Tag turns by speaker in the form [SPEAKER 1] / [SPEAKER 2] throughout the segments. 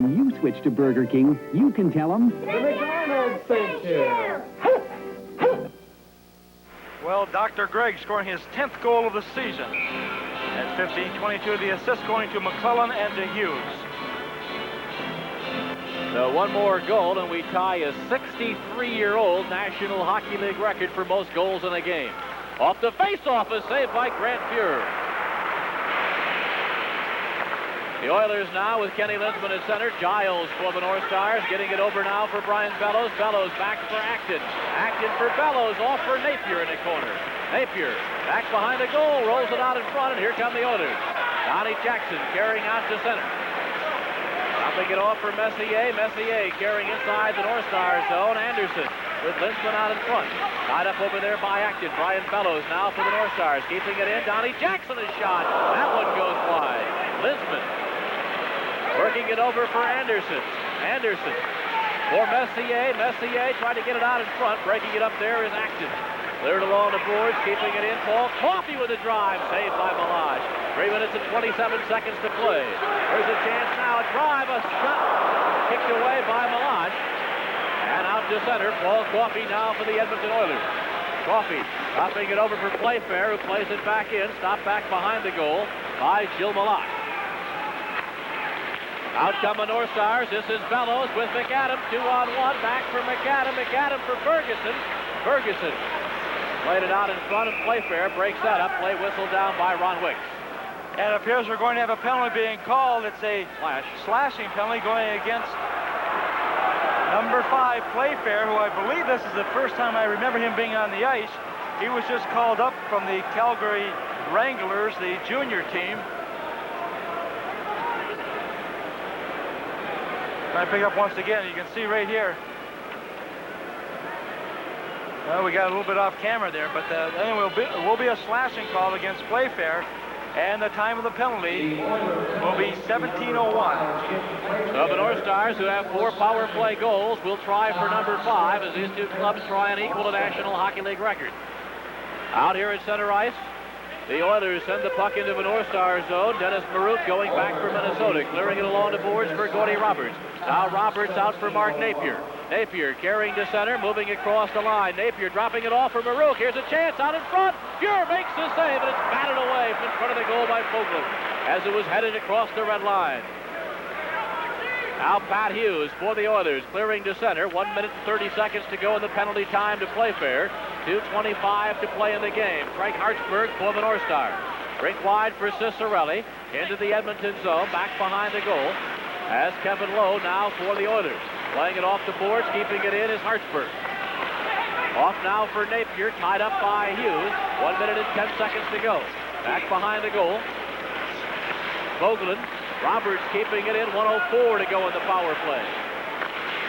[SPEAKER 1] You switch to Burger King, you can tell them.
[SPEAKER 2] The McDonald's sent you.
[SPEAKER 3] Well, Dr. Gregg scoring his 10th goal of the season. At 15-22, the assist going to McClellan and to Hughes.
[SPEAKER 4] So one more goal, and we tie a 63-year-old National Hockey League record for most goals in a game. Off the face-off, a save by Grant Fuhr. The Oilers now with Kenny Linsman at center. Giles for the North Stars, getting it over now for Brian Bellows. Bellows back for Acton. Acton for Bellows, off for Napier in the corner. Napier back behind the goal, rolls it out in front, and here come the Oilers. Donnie Jackson carrying out to center. Dropping it off for Messier. Messier carrying inside the North Stars zone. Anderson with Linsman out in front. Tied up over there by Acton. Brian Bellows now for the North Stars. Keeping it in. Donnie Jackson is shot. That one goes wide. Linsman working it over for Anderson. Anderson for Messier. Messier tried to get it out in front. Breaking it up there is Acton. Cleared along the boards, keeping it in. Paul Coffey with a drive. Saved by Malage. 3 minutes and 27 seconds to play. There's a chance now. A drive, a shot. Kicked away by Malage. And out to center. Paul Coffey now for the Edmonton Oilers. Coffey dropping it over for Playfair, who plays it back in. Stopped back behind the goal by Gilles Malage. Out come the North Stars. This is Bellows with McAdam. 2-on-1. Back for McAdam. McAdam for Ferguson. Ferguson played it out in front of Playfair. Breaks that up. Play whistled down by Ron Wicks.
[SPEAKER 3] And it appears we're going to have a penalty being called. It's a slashing penalty going against number 5, Playfair, who I believe this is the first time I remember him being on the ice. He was just called up from the Calgary Wranglers, the junior team. Trying to pick up once again. You can see right here. Well, we got a little bit off camera there, but anyway, it will be a slashing call against Playfair, and the time of the penalty will be 17:01.
[SPEAKER 4] So the North Stars, who have 4 power play goals, will try for number 5 as these two clubs try and equal the National Hockey League record. Out here at center ice, the Oilers send the puck into the North Star zone. Dennis Marouk going back for Minnesota, clearing it along the boards for Gordy Roberts. Now Roberts out for Mark Napier. Napier carrying to center, moving across the line. Napier dropping it off for Marouk. Here's a chance out in front. Fuhr makes the save, and it's batted away in front of the goal by Fogler as it was headed across the red line. Now Pat Hughes for the Oilers, clearing to center. 1 minute and 30 seconds to go in the penalty time to Playfair. 2:25 to play in the game. Frank Hartsburg for the North Stars. Rink wide for Cicerelli. Into the Edmonton zone, back behind the goal. As Kevin Lowe now for the Oilers. Playing it off the boards, keeping it in is Hartsburg. Off now for Napier, tied up by Hughes. 1 minute and 10 seconds to go. Back behind the goal. Vogelin. Roberts keeping it in. 1:04 to go in the power play.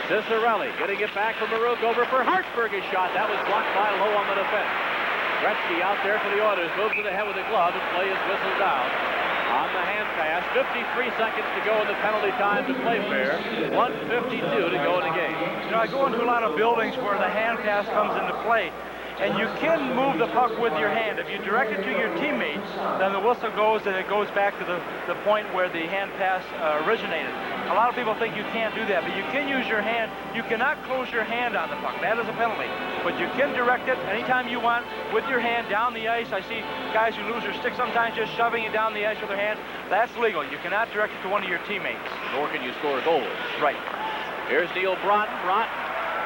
[SPEAKER 4] Cicerelli getting it back from Marouk over for Hartsburg. His shot. That was blocked by Lowe on the defense. Gretzky out there for the Oilers. Moves it ahead with a glove and play is whistled down. On the hand pass. 53 seconds to go in the penalty time to Playfair. 1:52 to go in the game.
[SPEAKER 3] You know, I go into a lot of buildings where the hand pass comes into play. And you can move the puck with your hand. If you direct it to your teammates, then the whistle goes and it goes back to the point where the hand pass originated. A lot of people think you can't do that, but you can use your hand. You cannot close your hand on the puck. That is a penalty. But you can direct it anytime you want with your hand down the ice. I see guys who lose their stick sometimes just shoving it down the ice with their hand. That's legal. You cannot direct it to one of your teammates.
[SPEAKER 4] Nor can you score goals.
[SPEAKER 3] Right.
[SPEAKER 4] Here's Neil Broughton. Broughton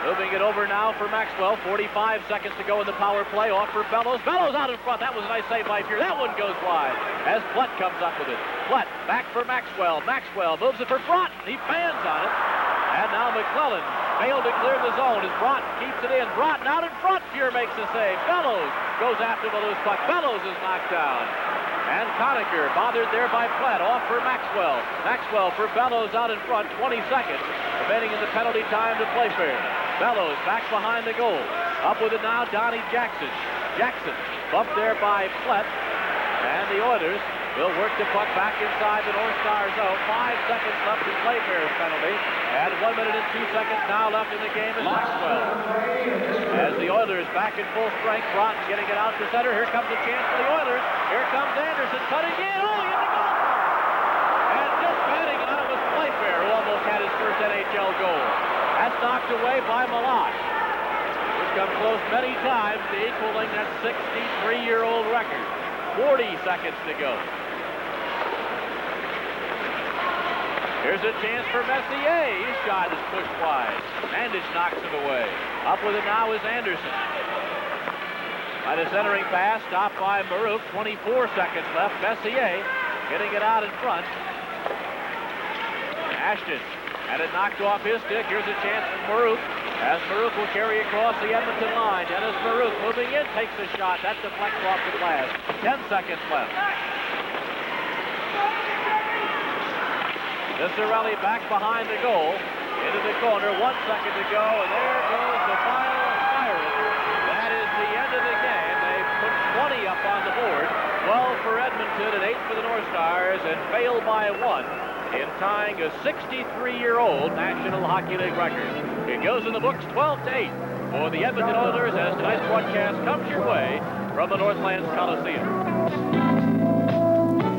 [SPEAKER 4] moving it over now for Maxwell. 45 seconds to go in the power play. Off for Bellows. Bellows out in front. That was a nice save by Fuhr. That one goes wide as Plutt comes up with it. Plutt back for Maxwell. Maxwell moves it for Broughton. He fans on it. And now McClellan failed to clear the zone as Broughton keeps it in. Broughton out in front. Fuhr makes the save. Bellows goes after the loose puck. Bellows is knocked down. And Conacher bothered there by Platt. Off for Maxwell. Maxwell for Bellows out in front. 20 seconds remaining in the penalty time to Playfair. Bellows back behind the goal. Up with it now, Donnie Jackson. Jackson bumped there by Platt. And the Oilers will work the puck back inside the North Star zone. 5 seconds left in Playfair's penalty. And 1 minute and 2 seconds now left in the game is Maxwell. As the Oilers back in full strength, Broughton getting it out to center. Here comes a chance for the Oilers. Here comes Anderson cutting in. Oh, he hit the goal! And just batting it out was Playfair, who almost had knocked away by Malott, who's come close many times to equaling that 63-year-old record. 40 seconds to go. Here's a chance for Messier. His shot is pushed wide. Mandich knocks it away. Up with it now is Anderson. By the centering pass, stopped by Maruk. 24 seconds left. Messier getting it out in front. Ashton had it knocked off his stick. Here's a chance for Maruk, as Maruk will carry across the Edmonton line. Dennis Maruk moving in, takes a shot. That deflects off the glass. 10 seconds left. Cicerelli back behind the goal. Into the corner, 1 second to go, and there goes the final siren. That is the end of the game. They put 20 up on the board. 12 for Edmonton and 8 for the North Stars, and failed by 1 in tying a 63-year-old National Hockey League record. It goes in the books 12-8 for the Edmonton Oilers as tonight's broadcast comes your way from the Northlands Coliseum.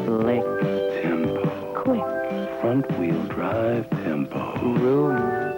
[SPEAKER 5] Slick. Tempo. Quick. Front-wheel drive tempo. Room.